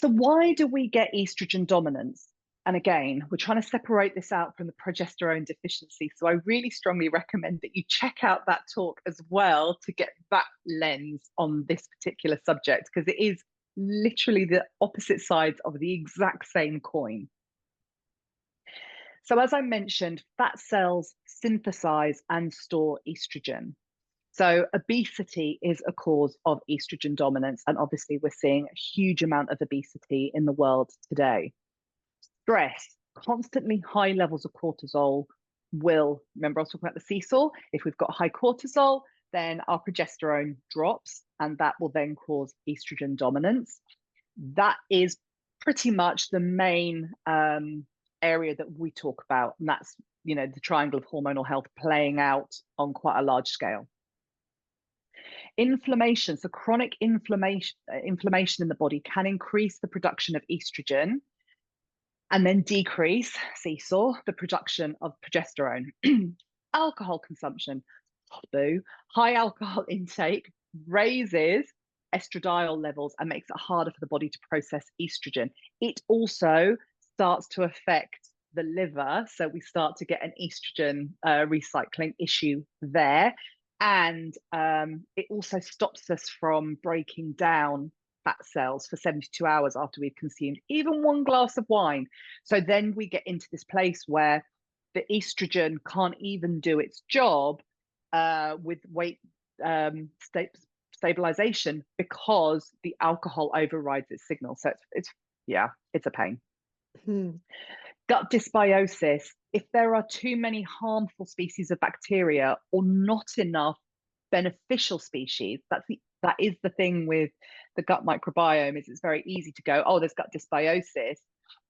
So why do we get estrogen dominance? And again, we're trying to separate this out from the progesterone deficiency. So I really strongly recommend that you check out that talk as well to get that lens on this particular subject, because it is literally the opposite sides of the exact same coin. So as I mentioned, fat cells synthesize and store estrogen. So obesity is a cause of estrogen dominance. And obviously we're seeing a huge amount of obesity in the world today. Stress, constantly high levels of cortisol will, remember I was talking about the seesaw, if we've got high cortisol, then our progesterone drops and that will then cause estrogen dominance. That is pretty much the main area that we talk about. And that's, the triangle of hormonal health playing out on quite a large scale. Inflammation, so chronic inflammation in the body can increase the production of estrogen and then decrease, seesaw, the production of progesterone. Alcohol consumption, taboo. High alcohol intake raises estradiol levels and makes it harder for the body to process estrogen. It also starts to affect the liver, so we start to get an estrogen recycling issue there. And it also stops us from breaking down fat cells for 72 hours after we've consumed even one glass of wine. So then we get into this place where the estrogen can't even do its job with weight stabilization because the alcohol overrides its signal. So it's a pain. Hmm. Gut dysbiosis, if there are too many harmful species of bacteria or not enough beneficial species, that is the thing with the gut microbiome, is it's very easy to go, oh, there's gut dysbiosis,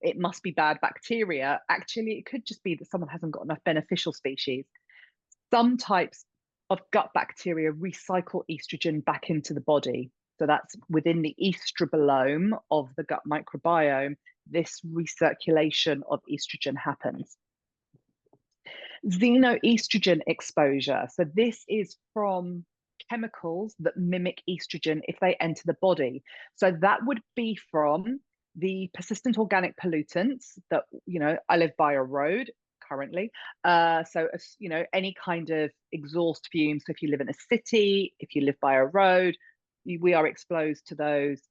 it must be bad bacteria. Actually, it could just be that someone hasn't got enough beneficial species. Some types of gut bacteria recycle estrogen back into the body. So that's within the estrobolome of the gut microbiome, this recirculation of estrogen happens. Xenoestrogen exposure. So this is from chemicals that mimic estrogen if they enter the body. So that would be from the persistent organic pollutants that, I live by a road currently. Any kind of exhaust fumes. So if you live in a city, if you live by a road, we are exposed to those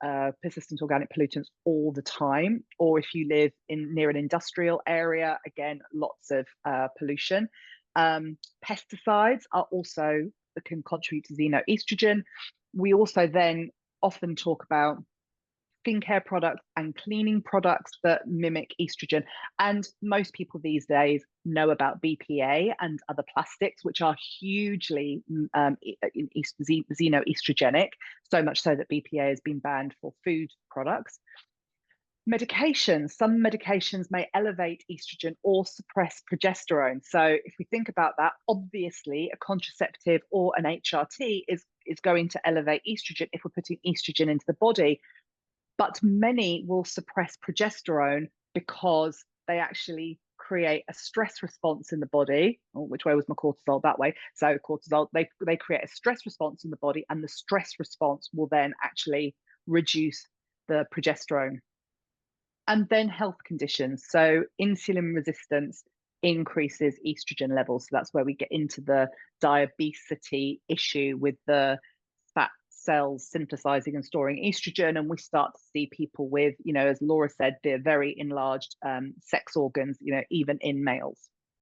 persistent organic pollutants all the time. Or if you live near an industrial area, again, lots of pollution. Pesticides are also that can contribute to xenoestrogen. We also then often talk about skincare products and cleaning products that mimic estrogen. And most people these days know about BPA and other plastics, which are hugely xenoestrogenic, so much so that BPA has been banned for food products. Medications, some medications may elevate estrogen or suppress progesterone. So if we think about that, obviously a contraceptive or an HRT is going to elevate estrogen if we're putting estrogen into the body. But many will suppress progesterone because they actually create a stress response in the body. Oh, which way was my cortisol? That way. So cortisol, they create a stress response in the body, and the stress response will then actually reduce the progesterone. And then health conditions. So insulin resistance increases estrogen levels. So that's where we get into the diabetes issue with the fat cells synthesizing and storing estrogen. And we start to see people with, as Laura said, they're very enlarged sex organs, even in males.